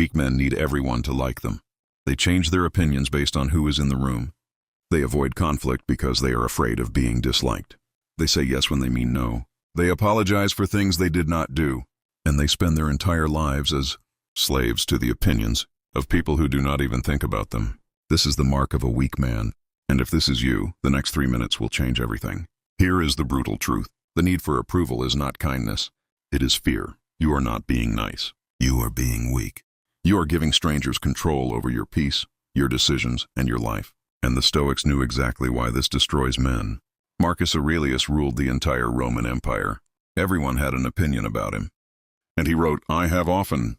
Weak men need everyone to like them. They change their opinions based on who is in the room. They avoid conflict because they are afraid of being disliked. They say yes when they mean no. They apologize for things they did not do. And they spend their entire lives as slaves to the opinions of people who do not even think about them. This is the mark of a weak man. And if this is you, the next 3 minutes will change everything. Here is the brutal truth. The need for approval is not kindness. It is fear. You are not being nice. You are being weak. You are giving strangers control over your peace, your decisions, and your life. And the Stoics knew exactly why this destroys men. Marcus Aurelius ruled the entire Roman Empire. Everyone had an opinion about him. And he wrote, "I have often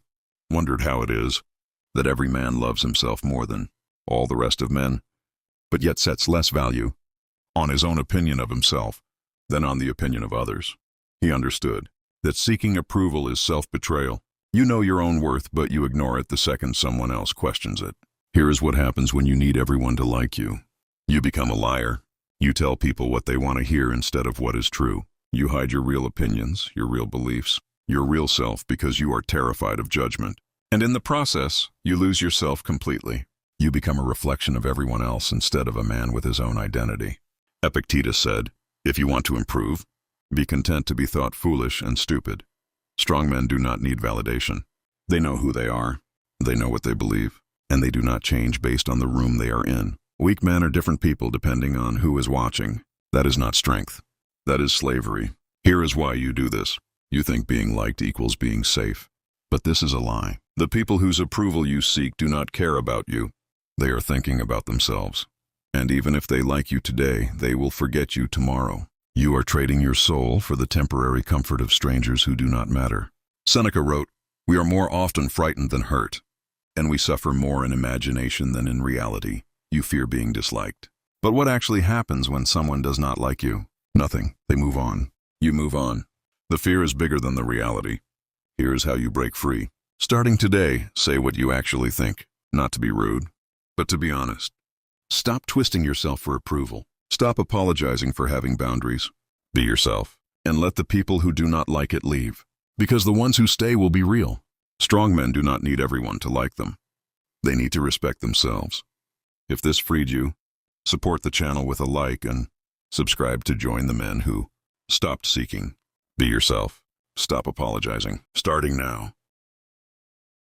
wondered how it is that every man loves himself more than all the rest of men, but yet sets less value on his own opinion of himself than on the opinion of others." He understood that seeking approval is self-betrayal. You know your own worth, but you ignore it the second someone else questions it. Here is what happens when you need everyone to like you. You become a liar. You tell people what they want to hear instead of what is true. You hide your real opinions, your real beliefs, your real self because you are terrified of judgment. And in the process, you lose yourself completely. You become a reflection of everyone else instead of a man with his own identity. Epictetus said, "If you want to improve, be content to be thought foolish and stupid." Strong men do not need validation. They know who they are, they know what they believe, and they do not change based on the room they are in. Weak men are different people depending on who is watching. That is not strength. That is slavery. Here is why you do this. You think being liked equals being safe. But this is a lie. The people whose approval you seek do not care about you. They are thinking about themselves. And even if they like you today, they will forget you tomorrow. You are trading your soul for the temporary comfort of strangers who do not matter. Seneca wrote, "We are more often frightened than hurt, and we suffer more in imagination than in reality." You fear being disliked. But what actually happens when someone does not like you? Nothing. They move on. You move on. The fear is bigger than the reality. Here is how you break free. Starting today, say what you actually think. Not to be rude, but to be honest. Stop twisting yourself for approval. Stop apologizing for having boundaries. Be yourself, and let the people who do not like it leave. Because the ones who stay will be real. Strong men do not need everyone to like them. They need to respect themselves. If this freed you, support the channel with a like and subscribe to join the men who stopped seeking. Be yourself. Stop apologizing. Starting now.